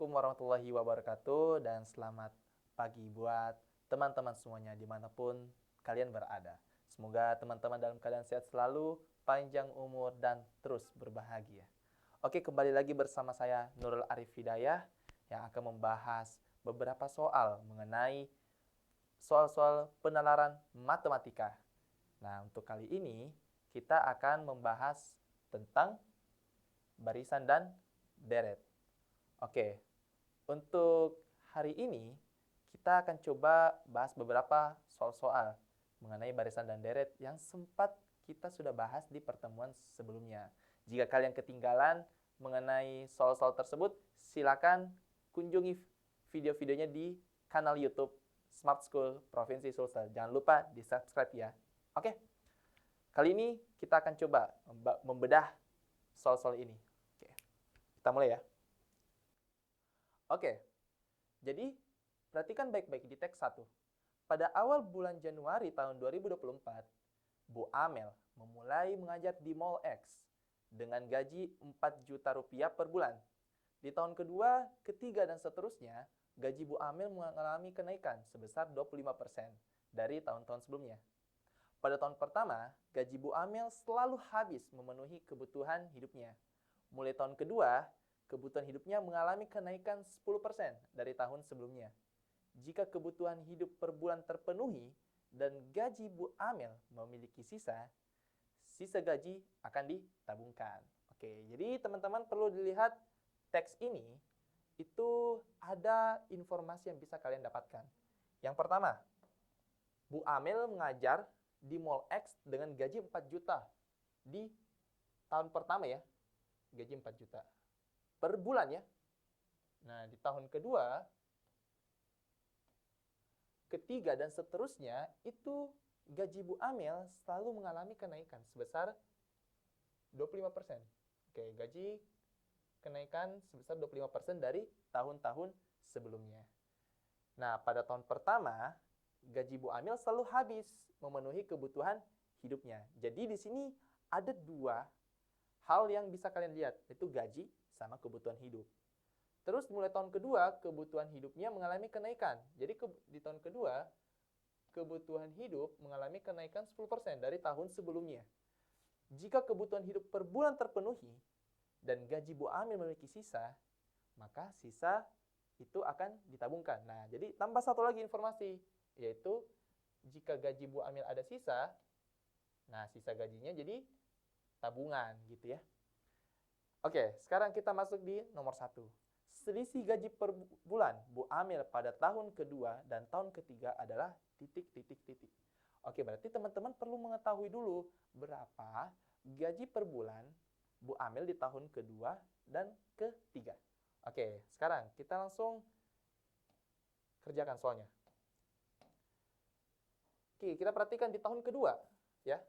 Assalamualaikum warahmatullahi wabarakatuh dan selamat pagi buat teman-teman semuanya dimanapun kalian berada. Semoga teman-teman dalam keadaan sehat selalu, panjang umur dan terus berbahagia. Oke, kembali lagi bersama saya Nurul Arif Hidayah yang akan membahas beberapa soal mengenai soal-soal penalaran matematika. Nah, untuk kali ini kita akan membahas tentang barisan dan deret. Oke, untuk hari ini kita akan coba bahas beberapa soal-soal mengenai barisan dan deret yang sempat kita sudah bahas di pertemuan sebelumnya. Jika kalian ketinggalan mengenai soal-soal tersebut, silakan kunjungi video-videonya di kanal YouTube Smart School Provinsi Sulsel. Jangan lupa di-subscribe ya. Oke, kali ini kita akan coba membedah soal-soal ini. Oke, kita mulai ya. Oke, jadi perhatikan baik-baik di teks 1. Pada awal bulan Januari tahun 2024, Bu Amel memulai mengajar di Mall X dengan gaji 4 juta rupiah per bulan. Di tahun kedua, ketiga, dan seterusnya, gaji Bu Amel mengalami kenaikan sebesar 25% dari tahun-tahun sebelumnya. Pada tahun pertama, gaji Bu Amel selalu habis memenuhi kebutuhan hidupnya. Mulai tahun kedua, kebutuhan hidupnya mengalami kenaikan 10% dari tahun sebelumnya. Jika kebutuhan hidup per bulan terpenuhi dan gaji Bu Amel memiliki sisa gaji akan ditabungkan. Oke, jadi teman-teman perlu dilihat teks ini, itu ada informasi yang bisa kalian dapatkan. Yang pertama, Bu Amel mengajar di Mall X dengan gaji 4 juta di tahun pertama ya, gaji 4 juta per bulan ya. Nah, di tahun kedua, ketiga, dan seterusnya, itu gaji Bu Amel selalu mengalami kenaikan sebesar 25%. Oke, gaji kenaikan sebesar 25% dari tahun-tahun sebelumnya. Nah, pada tahun pertama, gaji Bu Amel selalu habis memenuhi kebutuhan hidupnya. Jadi di sini ada dua hal yang bisa kalian lihat, yaitu gaji sama kebutuhan hidup. Terus mulai tahun kedua, kebutuhan hidupnya mengalami kenaikan. Jadi di tahun kedua, kebutuhan hidup mengalami kenaikan 10% dari tahun sebelumnya. Jika kebutuhan hidup per bulan terpenuhi dan gaji Bu Amel memiliki sisa, maka sisa itu akan ditabungkan. Nah, jadi tambah satu lagi informasi, yaitu jika gaji Bu Amel ada sisa, nah sisa gajinya jadi tabungan gitu ya. Oke, sekarang kita masuk di nomor 1. Selisih gaji per bulan Bu Amel pada tahun kedua dan tahun ketiga adalah titik. Oke, berarti teman-teman perlu mengetahui dulu berapa gaji per bulan Bu Amel di tahun kedua dan ketiga. Oke, sekarang kita langsung kerjakan soalnya. Oke, kita perhatikan di tahun kedua ya.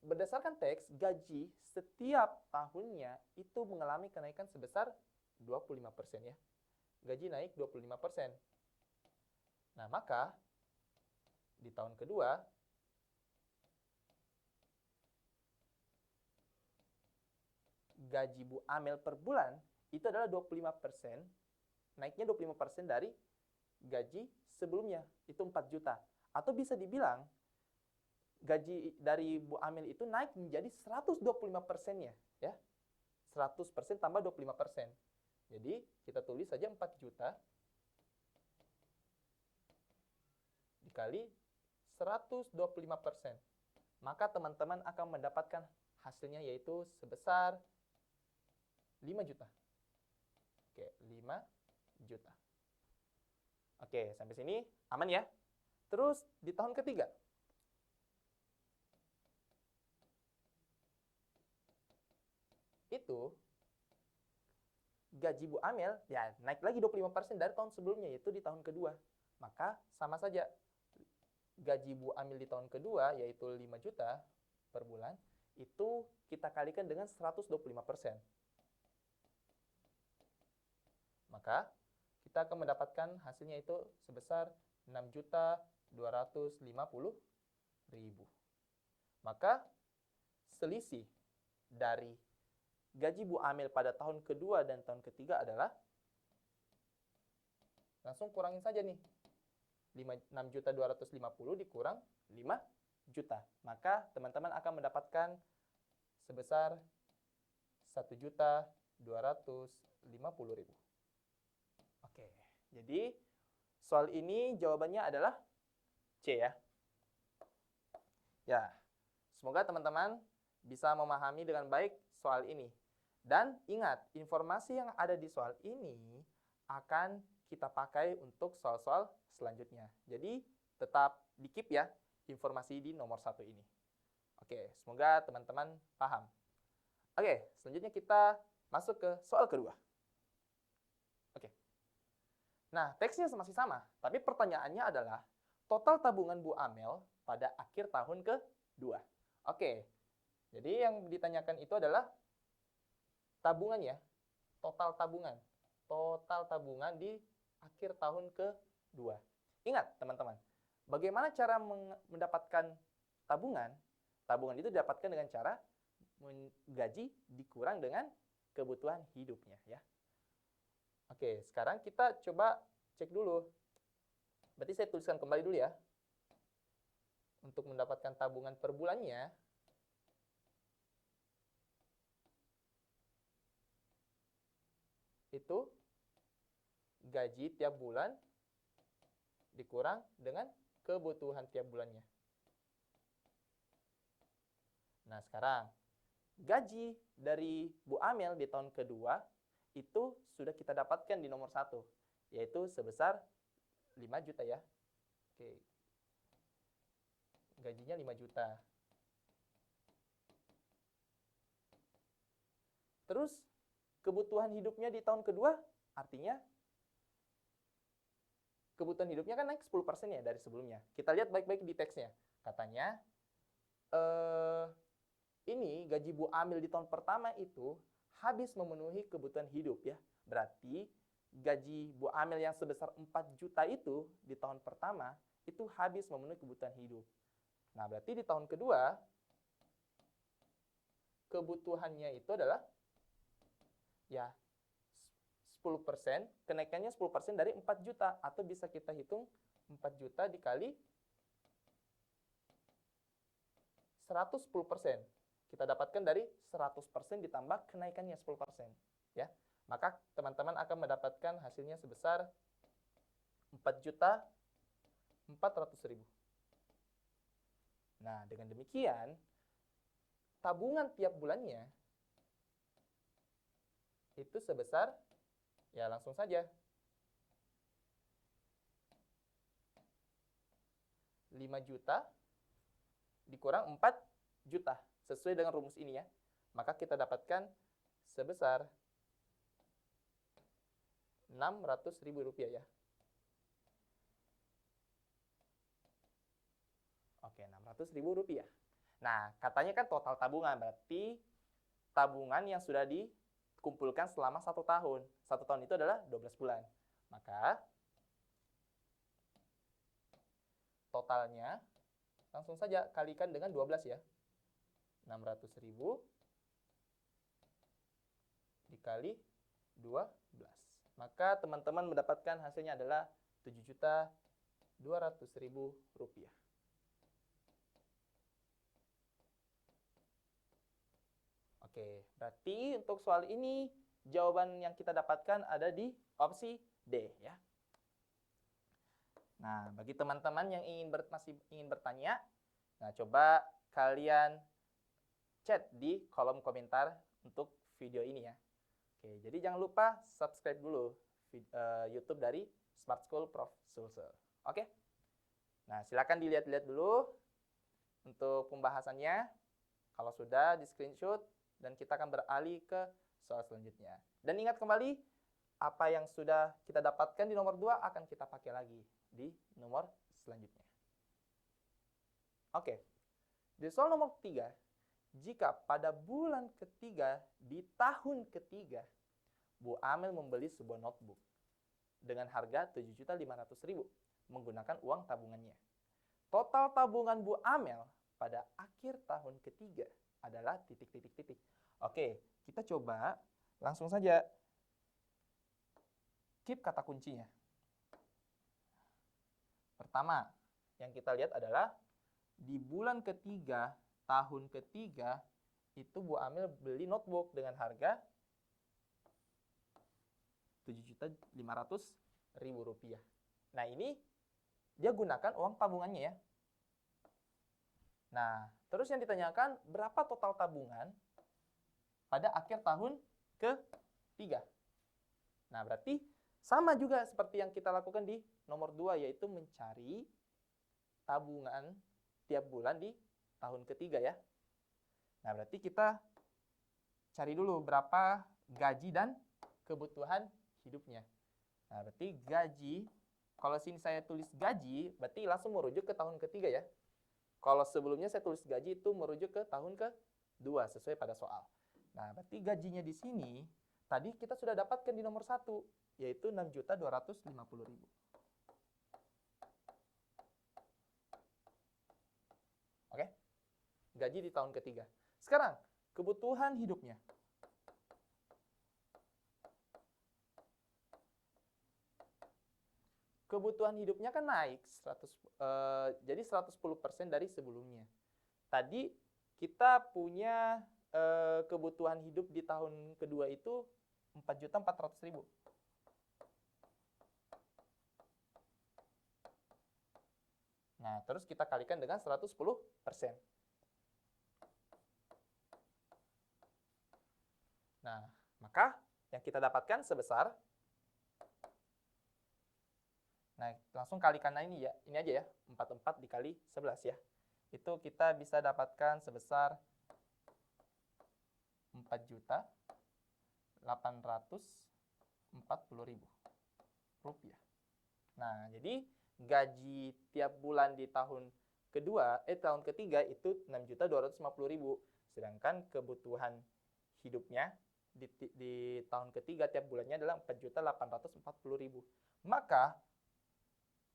Berdasarkan teks, gaji setiap tahunnya itu mengalami kenaikan sebesar 25% ya. Gaji naik 25%. Nah, maka di tahun kedua, gaji Bu Amel per bulan itu adalah 25%, naiknya 25% dari gaji sebelumnya, itu 4 juta. Atau bisa dibilang, gaji dari Bu Amel itu naik menjadi 125%-nya ya. 100% tambah 25%. Jadi kita tulis saja 4 juta dikali 125%. Maka teman-teman akan mendapatkan hasilnya yaitu sebesar 5 juta. Oke, 5 juta. Oke, sampai sini aman ya. Terus di tahun ketiga, itu gaji Bu Amel ya naik lagi 25% dari tahun sebelumnya, yaitu di tahun kedua. Maka sama saja, gaji Bu Amel di tahun kedua yaitu 5 juta per bulan, itu kita kalikan dengan 125%. Maka kita akan mendapatkan hasilnya itu sebesar 6.250.000. Maka selisih dari gaji Bu Amel pada tahun kedua dan tahun ketiga adalah, langsung kurangin saja nih. 6.250.000 dikurang 5 juta. Maka teman-teman akan mendapatkan sebesar 1.250.000. Oke, jadi soal ini jawabannya adalah C ya. Ya, semoga teman-teman bisa memahami dengan baik soal ini. Dan ingat, informasi yang ada di soal ini akan kita pakai untuk soal-soal selanjutnya. Jadi tetap di-keep ya informasi di nomor 1 ini. Oke, semoga teman-teman paham. Oke, selanjutnya kita masuk ke soal kedua. Oke. Nah, teksnya masih sama, tapi pertanyaannya adalah total tabungan Bu Amel pada akhir tahun kedua. Oke, jadi yang ditanyakan itu adalah tabungan ya, total tabungan. Total tabungan di akhir tahun kedua. Ingat teman-teman, bagaimana cara mendapatkan tabungan? Tabungan itu didapatkan dengan cara gaji dikurang dengan kebutuhan hidupnya ya. Oke, sekarang kita coba cek dulu. Berarti saya tuliskan kembali dulu ya. Untuk mendapatkan tabungan per bulannya, itu gaji tiap bulan dikurang dengan kebutuhan tiap bulannya. Nah, sekarang gaji dari Bu Amel di tahun kedua itu sudah kita dapatkan di nomor 1, yaitu sebesar 5 juta ya. Oke. Gajinya 5 juta. Terus kebutuhan hidupnya di tahun kedua, artinya kebutuhan hidupnya kan naik 10% ya dari sebelumnya. Kita lihat baik-baik di teksnya. Katanya, ini gaji Bu Amel di tahun pertama itu habis memenuhi kebutuhan hidup ya. Berarti gaji Bu Amel yang sebesar 4 juta itu di tahun pertama itu habis memenuhi kebutuhan hidup. Nah, berarti di tahun kedua kebutuhannya itu adalah ya 10%, kenaikannya 10% dari 4 juta, atau bisa kita hitung 4 juta dikali 110%. Kita dapatkan dari 100% ditambah kenaikannya 10%. Ya. Maka teman-teman akan mendapatkan hasilnya sebesar 4.400.000. Nah, dengan demikian, tabungan tiap bulannya itu sebesar, ya langsung saja, 5 juta dikurang 4 juta. Sesuai dengan rumus ini ya. Maka kita dapatkan sebesar 600.000 rupiah ya. Oke, 600.000 rupiah. Nah, katanya kan total tabungan, berarti tabungan yang sudah dikumpulkan selama 1 tahun. 1 tahun itu adalah 12 bulan. Maka totalnya langsung saja kalikan dengan 12 ya. 600.000 dikali 12. Maka teman-teman mendapatkan hasilnya adalah 7.200.000 rupiah. Oke, berarti untuk soal ini jawaban yang kita dapatkan ada di opsi D ya. Nah, bagi teman-teman yang masih ingin bertanya, nah coba kalian chat di kolom komentar untuk video ini ya. Oke, jadi jangan lupa subscribe dulu YouTube dari Smart School Prof. Sulsel. Oke. Nah, silakan dilihat-lihat dulu untuk pembahasannya. Kalau sudah, di screenshot dan kita akan beralih ke soal selanjutnya. Dan ingat kembali, apa yang sudah kita dapatkan di nomor 2 akan kita pakai lagi di nomor selanjutnya. Oke. Di soal nomor 3, jika pada bulan ketiga di tahun ketiga Bu Amel membeli sebuah notebook dengan harga 7.500.000 menggunakan uang tabungannya. Total tabungan Bu Amel pada akhir tahun ketiga adalah titik-titik-titik. Oke, kita coba langsung saja keep kata kuncinya. Pertama, yang kita lihat adalah di bulan ketiga, tahun ketiga, itu Bu Amil beli notebook dengan harga Rp7.500.000. Nah, ini dia gunakan uang tabungannya ya. Nah, terus yang ditanyakan berapa total tabungan pada akhir tahun ketiga. Nah, berarti sama juga seperti yang kita lakukan di nomor 2, yaitu mencari tabungan tiap bulan di tahun ketiga ya. Nah, berarti kita cari dulu berapa gaji dan kebutuhan hidupnya. Nah, berarti gaji, kalau sini saya tulis gaji, berarti langsung merujuk ke tahun ketiga ya. Kalau sebelumnya saya tulis gaji itu merujuk ke tahun kedua, sesuai pada soal. Nah, berarti gajinya di sini, tadi kita sudah dapatkan di nomor 1, yaitu Rp6.250.000. Oke? Gaji di tahun ketiga. Sekarang, kebutuhan hidupnya. Kebutuhan hidupnya kan naik, jadi 110% dari sebelumnya. Tadi kita punya kebutuhan hidup di tahun kedua itu 4.400.000. Nah, terus kita kalikan dengan 110%. Nah, maka yang kita dapatkan sebesar, nah langsung kalikan ini ya, ini aja ya, 44 dikali 11 ya. Itu kita bisa dapatkan sebesar Rp4.840.000. Nah, jadi gaji tiap bulan di tahun ketiga itu Rp6.250.000. Sedangkan kebutuhan hidupnya di tahun ketiga tiap bulannya adalah Rp4.840.000. Maka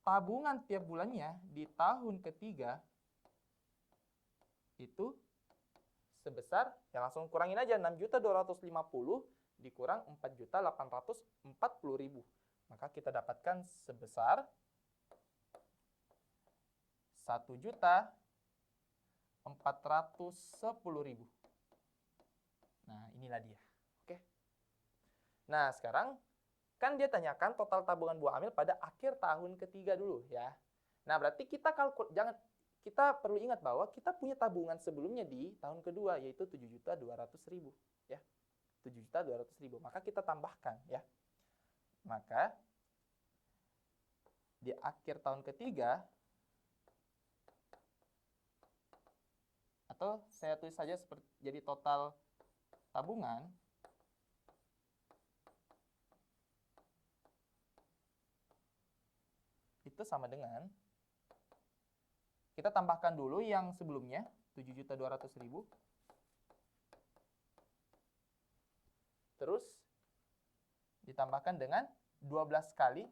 tabungan tiap bulannya di tahun ketiga itu sebesar, ya langsung kurangin aja, 6.250.000 dikurang 4.840.000. Maka kita dapatkan sebesar 1.410.000. Nah, inilah dia. Oke. Nah, sekarang kan dia tanyakan total tabungan Bu Amil pada akhir tahun ketiga dulu ya. Nah, berarti kita perlu ingat bahwa kita punya tabungan sebelumnya di tahun kedua, yaitu 7.200.000 ya. 7.200.000. Maka kita tambahkan ya. Maka di akhir tahun ketiga, atau saya tulis saja seperti jadi total tabungan itu sama dengan, kita tambahkan dulu yang sebelumnya 7.200.000, terus ditambahkan dengan 12 kali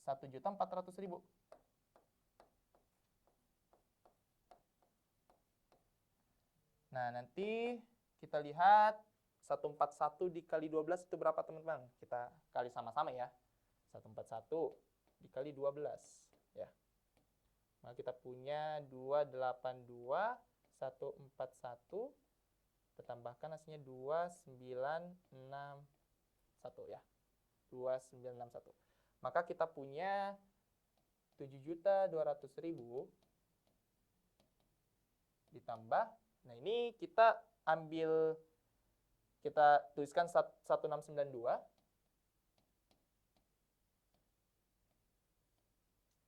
1.400.000. Nah, nanti kita lihat 141 dikali 12 itu berapa, teman-teman? Kita kali sama-sama ya. 141 dikali 12 ya. Nah, kita punya 282, 141, kita tambahkan hasilnya 2961 ya. 2961. Maka kita punya 7.200.000 ditambah, nah ini kita tuliskan 1692.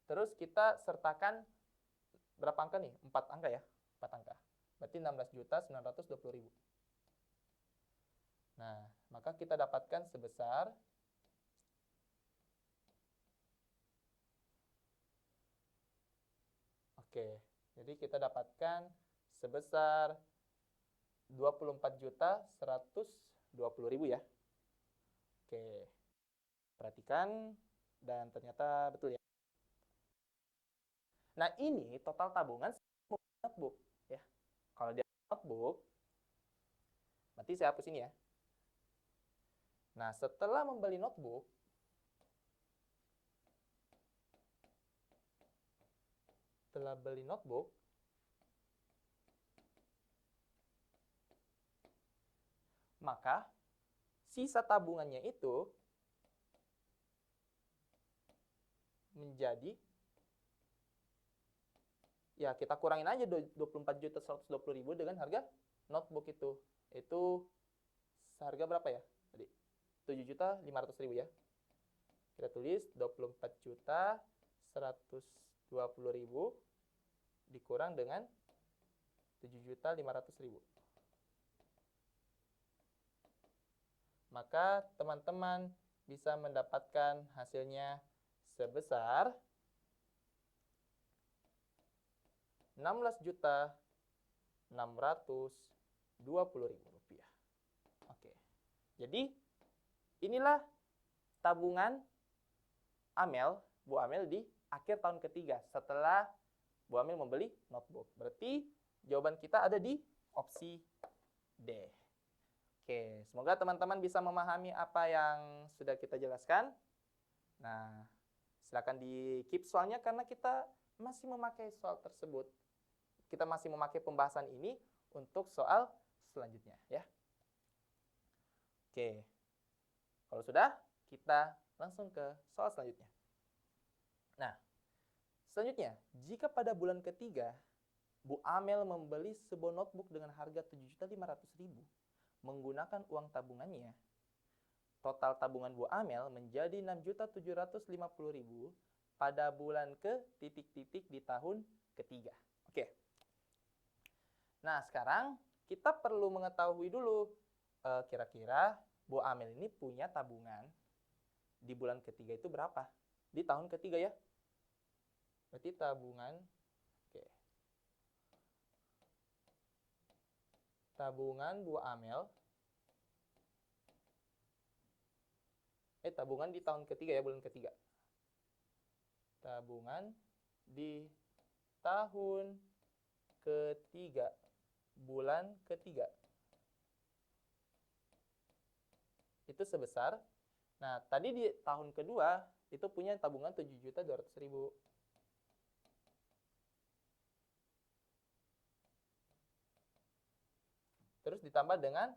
Terus kita sertakan berapa angka nih? 4 angka ya? 4 angka. Berarti 16.920.000. Nah, maka kita dapatkan sebesar jadi kita dapatkan sebesar 24.120.000 ya. Perhatikan dan ternyata betul ya. Nah, ini total tabungan notebook ya. Kalau dia notebook, berarti saya hapus ini ya. Nah, setelah membeli notebook, maka sisa tabungannya itu menjadi, ya kita kurangin aja 24.120.000 dengan harga notebook itu. Itu seharga berapa ya tadi? 7.500.000 ya. Kita tulis 24.120.000 dikurang dengan 7.500.000. Maka teman-teman bisa mendapatkan hasilnya sebesar 16.620.000 rupiah. Oke. Jadi inilah tabungan Bu Amel di akhir tahun ketiga setelah Bu Amel membeli notebook. Berarti jawaban kita ada di opsi D. Oke, semoga teman-teman bisa memahami apa yang sudah kita jelaskan. Nah, silakan di-keep soalnya karena kita masih memakai soal tersebut. Kita masih memakai pembahasan ini untuk soal selanjutnya ya. Oke. Kalau sudah, kita langsung ke soal selanjutnya. Nah, selanjutnya, jika pada bulan ketiga Bu Amel membeli sebuah notebook dengan harga 7.500.000 menggunakan uang tabungannya, total tabungan Bu Amel menjadi 6.750.000 pada bulan ke titik-titik di tahun ketiga. Oke. Nah, sekarang kita perlu mengetahui dulu kira-kira Bu Amel ini punya tabungan di bulan ketiga itu berapa? Di tahun ketiga ya. Berarti tabungan, oke. Tabungan Bu Amel, tabungan di tahun ketiga ya, bulan ketiga. Tabungan di tahun ketiga, bulan ketiga. Itu sebesar, nah tadi di tahun kedua itu punya tabungan 7.200.000. Terus ditambah dengan,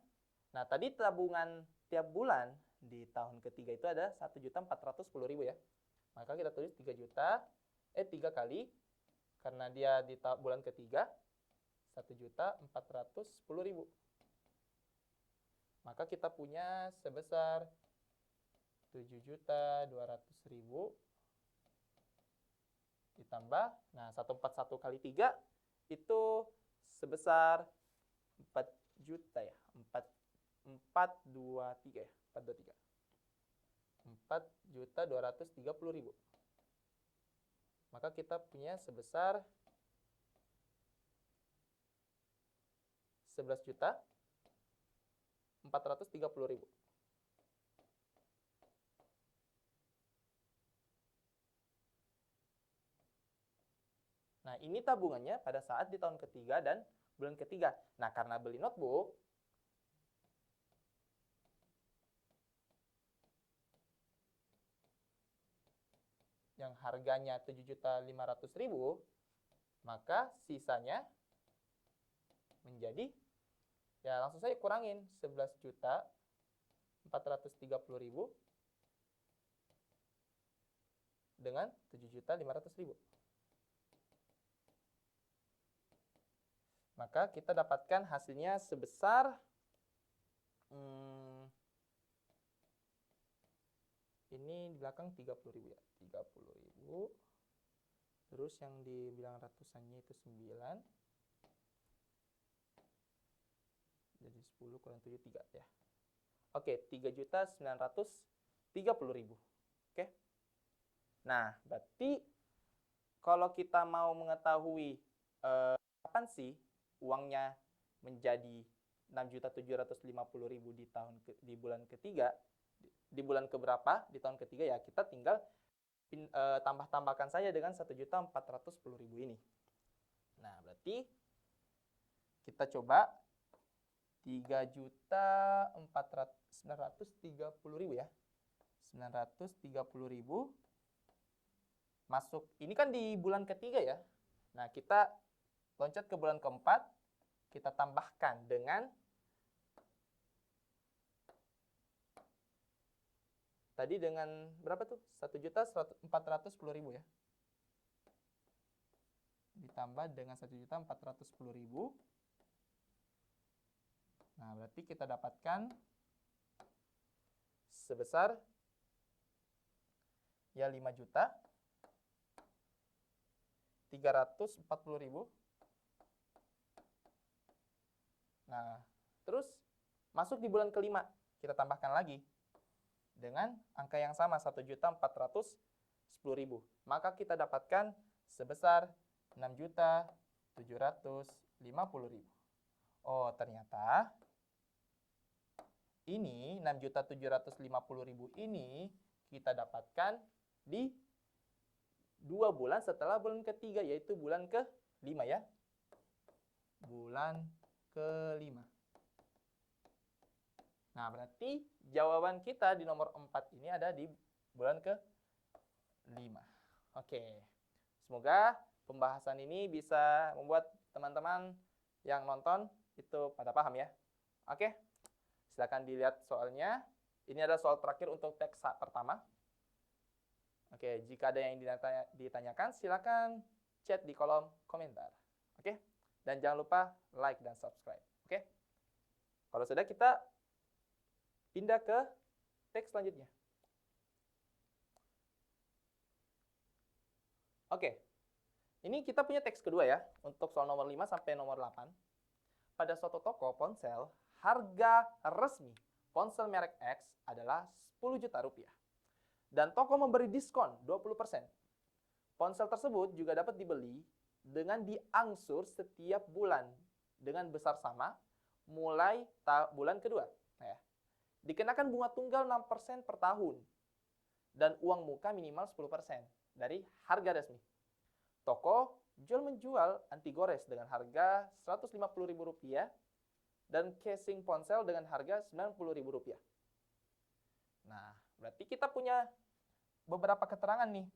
nah tadi tabungan tiap bulan di tahun ketiga itu ada 1.410.000 ya. Maka kita tulis 3 kali, karena dia di bulan ketiga, 1.410.000. Maka kita punya sebesar 7.200.000 ditambah, nah 141 kali 3 itu sebesar 4 juta ya, 423 ya, 423. 4.230.000. Maka kita punya sebesar 11.430.000. Nah, ini tabungannya pada saat di tahun ketiga dan bulan ketiga. Nah, karena beli notebook, yang harganya 7.500.000, maka sisanya menjadi, ya langsung saja kurangin 11.430.000 dengan 7.500.000. Maka kita dapatkan hasilnya sebesar ini di belakang 30.000 ya, 30.000. Terus yang dibilang ratusannya itu 9. Jadi 10 kurang 7, 3 ya. Oke, 3.930.000. Oke. Nah, berarti kalau kita mau mengetahui kapan sih uangnya menjadi 6.750.000 di bulan ketiga, di bulan keberapa di tahun ketiga, ya kita tinggal tambah-tambahkan saja dengan 1.410.000 ini. Nah, berarti kita coba 3.930.000 ya. 930.000 masuk. Ini kan di bulan ketiga ya. Nah, kita loncat ke bulan keempat, kita tambahkan dengan tadi dengan berapa tuh? 1.410.000 ya. Ditambah dengan 1.410.000. Nah, berarti kita dapatkan sebesar ya 5.340.000. Nah, terus masuk di bulan kelima, kita tambahkan lagi dengan angka yang sama 1.410.000. Maka kita dapatkan sebesar 6.750.000. Oh, ternyata ini 6.750.000 ini kita dapatkan di 2 bulan setelah bulan ketiga, yaitu bulan ke-5 ya. Bulan ke-5. Nah, berarti jawaban kita di nomor 4 ini ada di bulan ke-5. Oke. Semoga pembahasan ini bisa membuat teman-teman yang nonton itu pada paham ya. Oke. Silakan dilihat soalnya. Ini adalah soal terakhir untuk teks pertama. Oke, jika ada yang ditanyakan, silakan chat di kolom komentar. Oke. Dan jangan lupa like dan subscribe. Oke. Kalau sudah, kita pindah ke teks selanjutnya. Oke. Ini kita punya teks kedua ya, untuk soal nomor 5 sampai nomor 8. Pada suatu toko ponsel, harga resmi ponsel merek X adalah 10 juta rupiah. Dan toko memberi diskon 20%. Ponsel tersebut juga dapat dibeli dengan diangsur setiap bulan dengan besar sama mulai bulan kedua. Nah, ya. Dikenakan bunga tunggal 6% per tahun dan uang muka minimal 10% dari harga resmi. Toko jual-menjual anti gores dengan harga Rp150.000 dan casing ponsel dengan harga Rp90.000. Nah, berarti kita punya beberapa keterangan nih.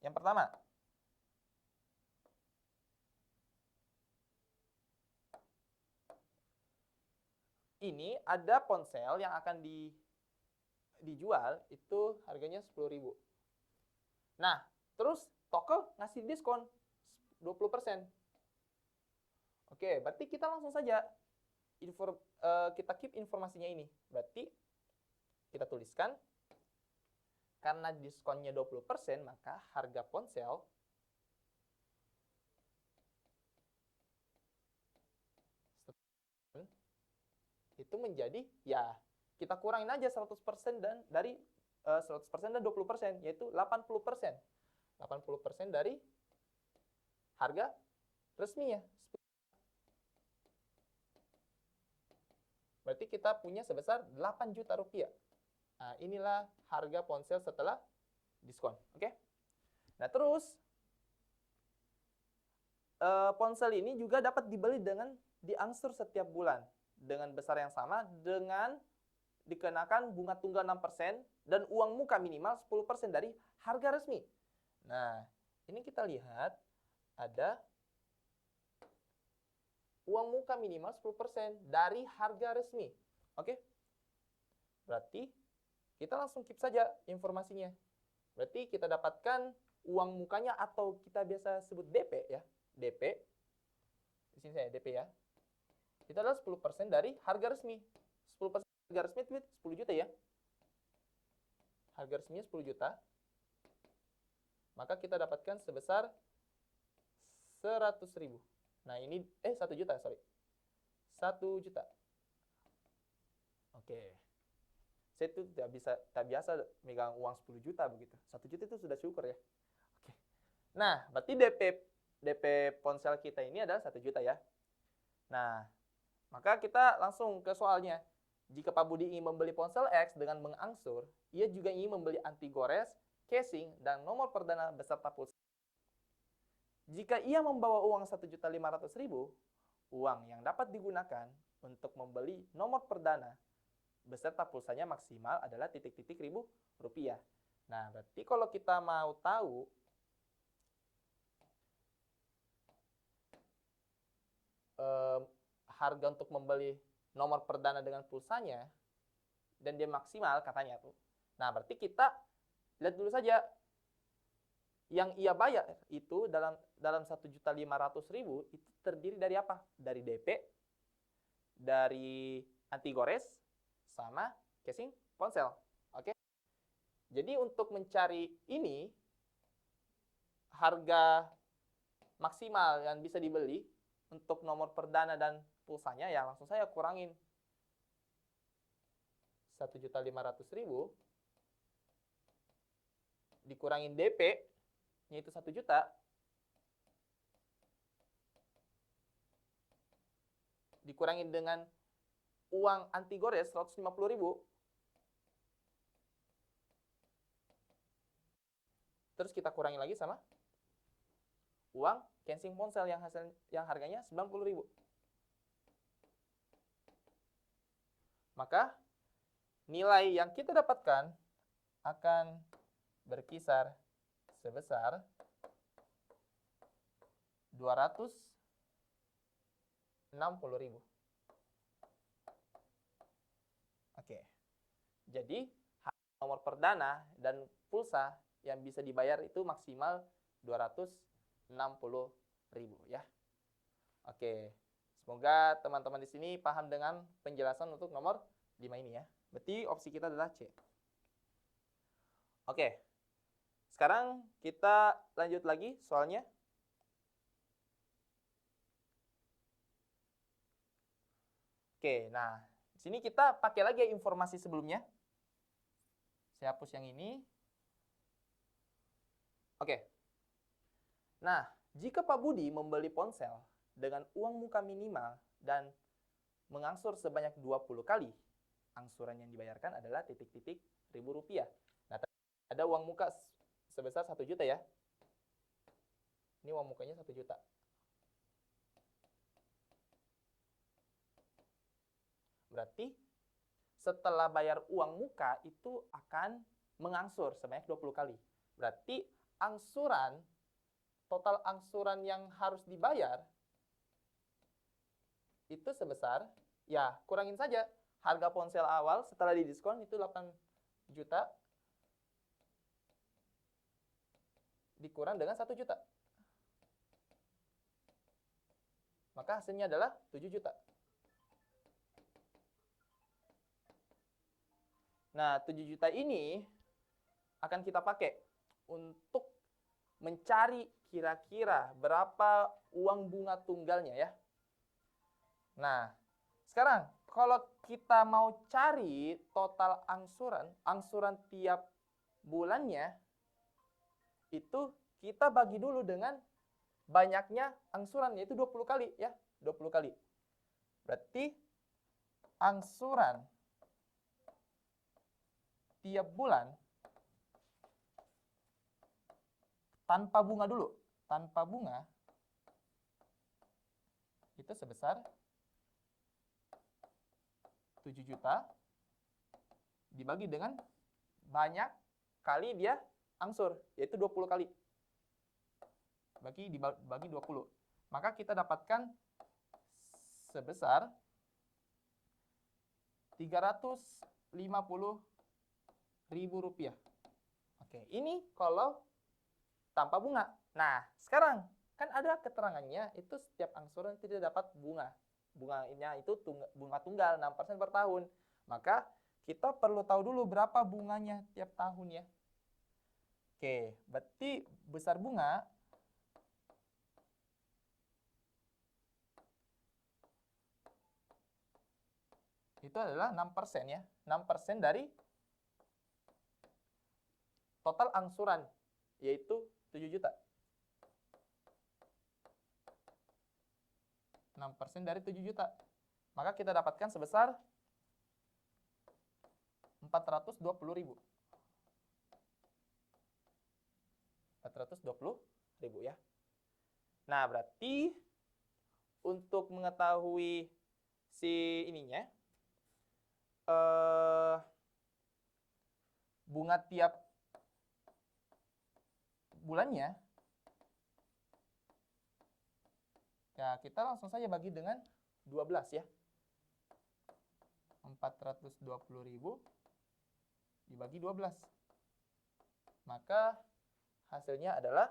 Yang pertama, ini ada ponsel yang akan dijual itu harganya 10.000. Nah, terus toko ngasih diskon 20%. Oke, berarti kita langsung saja kita keep informasinya ini. Berarti kita tuliskan karena diskonnya 20%, maka harga ponsel itu menjadi, ya kita kurangin aja 100% dan dari 100% dan 20%, yaitu 80%. 80% dari harga resminya. Berarti kita punya sebesar 8 juta rupiah. Nah, inilah harga ponsel setelah diskon. Oke? Nah, terus ponsel ini juga dapat dibeli dengan diangsur setiap bulan dengan besar yang sama dengan dikenakan bunga tunggal 6% dan uang muka minimal 10% dari harga resmi. Nah, ini kita lihat ada uang muka minimal 10% dari harga resmi. Oke? Berarti kita langsung keep saja informasinya. Berarti kita dapatkan uang mukanya atau kita biasa sebut DP ya. DP. Di sini saya DP ya. Itu adalah 10% dari harga resmi. 10% harga resmi itu 10 juta ya. Harga resminya 10 juta. Maka kita dapatkan sebesar 100.000. Nah, ini 1 juta, sorry. 1 juta. Oke. Saya itu tak biasa megang uang 10 juta begitu. 1 juta itu sudah syukur ya. Oke. Nah, berarti DP ponsel kita ini adalah 1 juta ya. Nah, maka kita langsung ke soalnya. Jika Pak Budi ingin membeli ponsel X dengan mengangsur, ia juga ingin membeli anti gores, casing, dan nomor perdana beserta pulsa. Jika ia membawa uang 1.500.000, uang yang dapat digunakan untuk membeli nomor perdana beserta pulsanya maksimal adalah titik-titik ribu rupiah. Nah, berarti kalau kita mau tahu harga untuk membeli nomor perdana dengan pulsanya, dan dia maksimal katanya tuh. Nah, berarti kita lihat dulu saja yang ia bayar itu dalam 1.500.000 itu terdiri dari apa? Dari DP, dari anti gores, sama casing ponsel. Oke. Jadi untuk mencari ini harga maksimal yang bisa dibeli untuk nomor perdana dan pulsanya, ya langsung saya kurangin 1.500.000 dikurangin DP yaitu 1 juta dikurangin dengan uang anti gores 150.000, terus kita kurangi lagi sama uang casing ponsel yang harganya 90.000. Maka nilai yang kita dapatkan akan berkisar sebesar 260.000. Oke. Jadi nomor perdana dan pulsa yang bisa dibayar itu maksimal 260.000 ya. Oke. Semoga teman-teman di sini paham dengan penjelasan untuk nomor 5 ini ya. Berarti opsi kita adalah C. Oke. Sekarang kita lanjut lagi soalnya. Oke, nah di sini kita pakai lagi informasi sebelumnya. Saya hapus yang ini. Oke. Nah, jika Pak Budi membeli ponsel dengan uang muka minimal dan mengangsur sebanyak 20 kali, angsuran yang dibayarkan adalah titik-titik ribu rupiah. Nah, ada uang muka sebesar 1 juta ya. Ini uang mukanya 1 juta. Berarti setelah bayar uang muka itu akan mengangsur sebanyak 20 kali. Berarti total angsuran yang harus dibayar itu sebesar, ya kurangin saja harga ponsel awal setelah didiskon itu 8 juta dikurang dengan 1 juta. Maka hasilnya adalah 7 juta. Nah, 7 juta ini akan kita pakai untuk mencari kira-kira berapa uang bunga tunggalnya ya. Nah, sekarang kalau kita mau cari total angsuran tiap bulannya, itu kita bagi dulu dengan banyaknya angsuran, yaitu 20 kali ya, 20 kali. Berarti angsuran tiap bulan tanpa bunga dulu, tanpa bunga itu sebesar 7 juta dibagi dengan banyak kali dia angsur, yaitu 20 kali. Bagi 20. Maka kita dapatkan sebesar 350.000 rupiah. Oke, ini kalau tanpa bunga. Nah, sekarang kan ada keterangannya itu setiap angsuran tidak dapat bunga. Bunganya itu bunga tunggal 6% per tahun. Maka kita perlu tahu dulu berapa bunganya tiap tahun ya. Oke, berarti besar bunga itu adalah 6% ya. 6% dari total angsuran, yaitu 7 juta. 6% dari 7 juta. Maka kita dapatkan sebesar 420.000. 420.000 ya. Nah, berarti untuk mengetahui si ininya, bunga tiap bulannya, ya kita langsung saja bagi dengan 12 ya. 420.000 dibagi 12. Maka hasilnya adalah,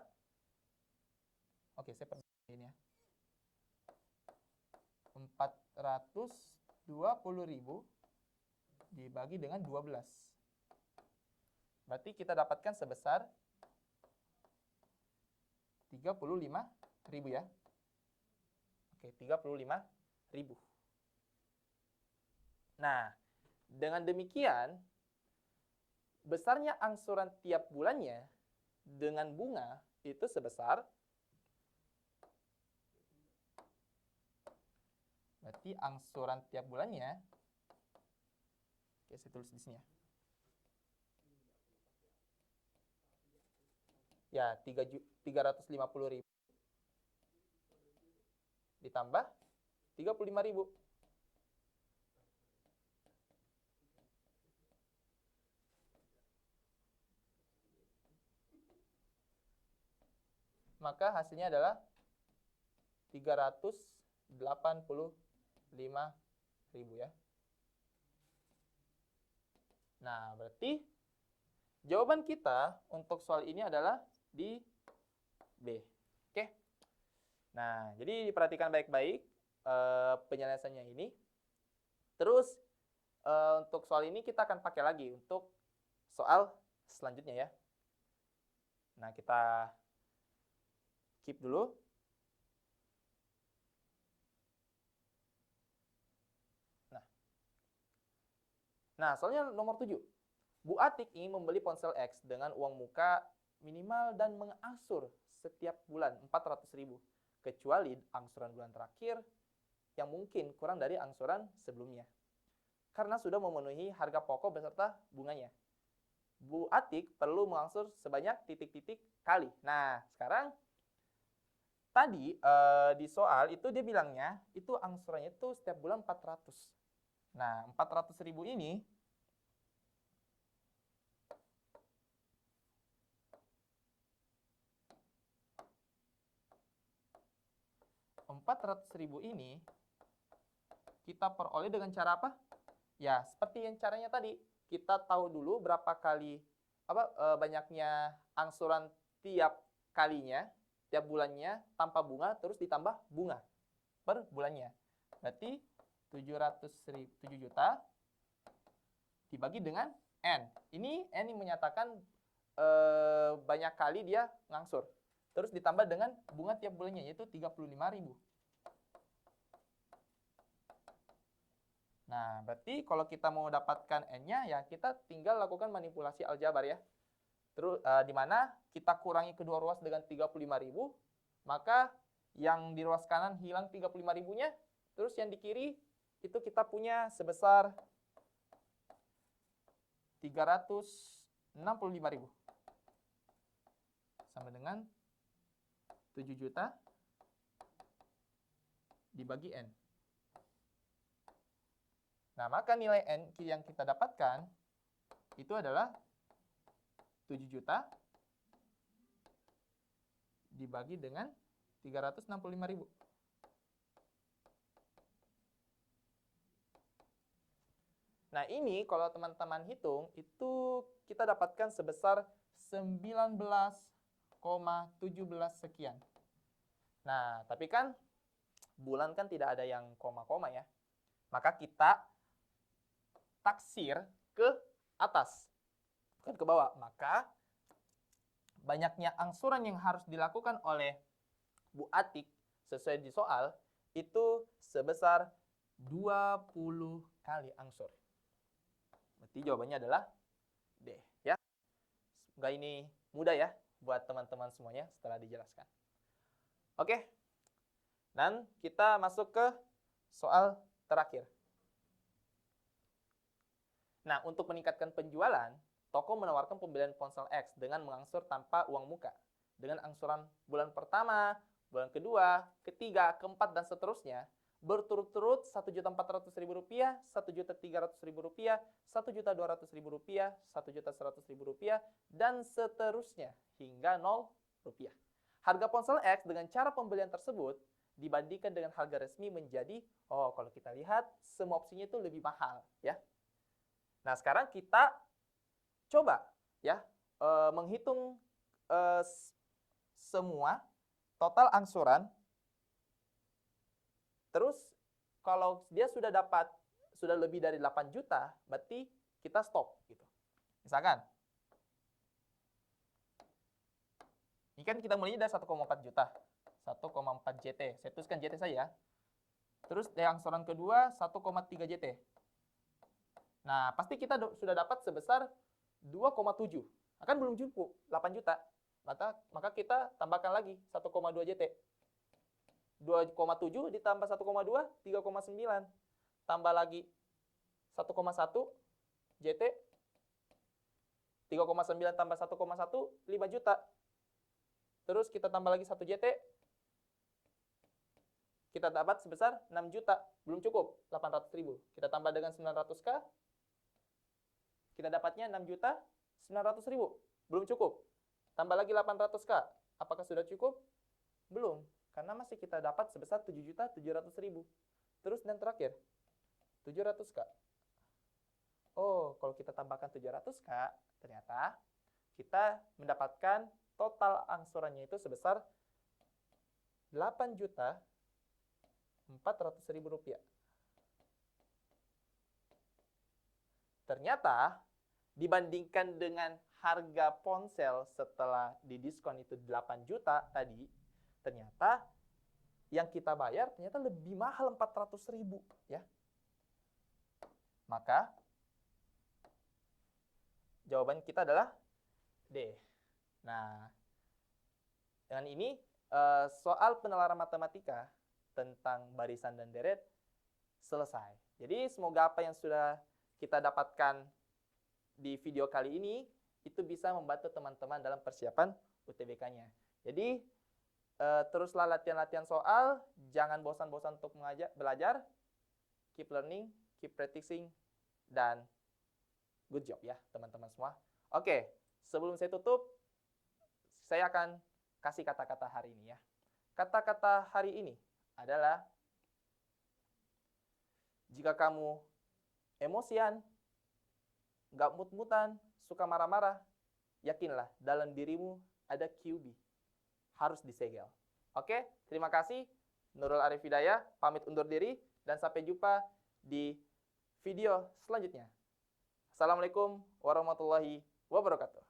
oke saya perbaiki ini ya. 420.000 dibagi dengan 12. Berarti kita dapatkan sebesar 35.000 ya. Oke, 35.000. Nah, dengan demikian, besarnya angsuran tiap bulannya dengan bunga itu sebesar, berarti angsuran tiap bulannya, oke saya tulis di sini ya. Ya, 350.000 ditambah 35.000. Maka hasilnya adalah 385.000 ya. Nah, berarti jawaban kita untuk soal ini adalah di B. Oke. Nah, jadi diperhatikan baik-baik penyelesaiannya ini. Terus untuk soal ini kita akan pakai lagi untuk soal selanjutnya ya. Nah, kita keep dulu. Nah, soalnya nomor 7. Bu Atik ingin membeli ponsel X dengan uang muka minimal dan mengangsur setiap bulan 400.000, kecuali angsuran bulan terakhir yang mungkin kurang dari angsuran sebelumnya. Karena sudah memenuhi harga pokok beserta bunganya. Bu Atik perlu mengangsur sebanyak titik-titik kali. Nah, sekarang tadi di soal itu dia bilangnya itu angsurannya itu setiap bulan 400. Nah, 400.000 ini 400.000 ini kita peroleh dengan cara apa? Ya, seperti yang caranya tadi. Kita tahu dulu berapa kali banyaknya angsuran tiap kalinya, tiap bulannya tanpa bunga, terus ditambah bunga per bulannya. Berarti 7 juta dibagi dengan N. Ini N yang menyatakan banyak kali dia ngangsur. Terus ditambah dengan bunga tiap bulannya, yaitu 35.000. Nah, berarti kalau kita mau dapatkan N-nya, ya kita tinggal lakukan manipulasi aljabar ya. Terus di mana kita kurangi kedua ruas dengan 35.000, maka yang di ruas kanan hilang 35.000-nya, terus yang di kiri itu kita punya sebesar 365.000. Sama dengan 7 juta dibagi N. Nah, maka nilai N yang kita dapatkan itu adalah 7 juta dibagi dengan 365.000. Nah, ini kalau teman-teman hitung, itu kita dapatkan sebesar 19,17 sekian. Nah, tapi kan bulan kan tidak ada yang koma-koma ya. Maka kita taksir ke atas, bukan ke bawah. Maka banyaknya angsuran yang harus dilakukan oleh Bu Atik sesuai di soal itu sebesar 20 kali angsur. Berarti jawabannya adalah D ya. Semoga ini mudah ya buat teman-teman semuanya setelah dijelaskan. Oke. Dan kita masuk ke soal terakhir. Nah, untuk meningkatkan penjualan, toko menawarkan pembelian ponsel X dengan mengangsur tanpa uang muka. Dengan angsuran bulan pertama bulan kedua, ketiga, keempat, dan seterusnya, berturut-turut Rp1.400.000, Rp1.300.000, Rp1.200.000, Rp1.100.000, dan seterusnya hingga Rp0. Harga ponsel X dengan cara pembelian tersebut dibandingkan dengan harga resmi menjadi, kalau kita lihat semua opsinya itu lebih mahal, ya. Nah, sekarang kita coba ya menghitung semua total angsuran. Terus kalau dia sudah lebih dari 8 juta, berarti kita stop gitu. Misalkan ini kan kita mulainya dari 1,4 juta. 1,4 JT. Saya tuliskan JT saja. Terus yang angsuran kedua 1,3 JT. Nah, pasti kita sudah dapat sebesar 2,7. Akan belum cukup 8 juta. Maka kita tambahkan lagi 1,2 JT. 2,7 ditambah 1,2, 3,9. Tambah lagi 1,1 JT. 3,9 tambah 1,1, 5 juta. Terus kita tambah lagi 1 JT. Kita dapat sebesar 6 juta. Belum cukup 800.000. Kita tambah dengan 900K. Kita dapatnya 6.900.000. Belum cukup. Tambah lagi 800K. Apakah sudah cukup? Belum. Karena masih kita dapat sebesar 7.700.000. Terus dan terakhir, 700K. Kalau kita tambahkan 700K, ternyata kita mendapatkan total angsurannya itu sebesar Rp8.400.000. Ternyata dibandingkan dengan harga ponsel setelah didiskon itu 8 juta tadi, ternyata yang kita bayar ternyata lebih mahal 400.000 ya. Maka jawaban kita adalah D. Nah, dengan ini soal penalaran matematika tentang barisan dan deret selesai. Jadi semoga apa yang sudah kita dapatkan di video kali ini itu bisa membantu teman-teman dalam persiapan UTBK-nya. Jadi teruslah latihan-latihan soal, jangan bosan-bosan untuk belajar, keep learning, keep practicing, dan good job ya teman-teman semua. Oke, sebelum saya tutup, saya akan kasih kata-kata hari ini ya. Kata-kata hari ini adalah, jika kamu emosian, nggak mut-mutan, suka marah-marah, yakinlah dalam dirimu ada QB. Harus disegel. Oke, terima kasih. Nurul Arif Hidayah, pamit undur diri, dan sampai jumpa di video selanjutnya. Assalamualaikum warahmatullahi wabarakatuh.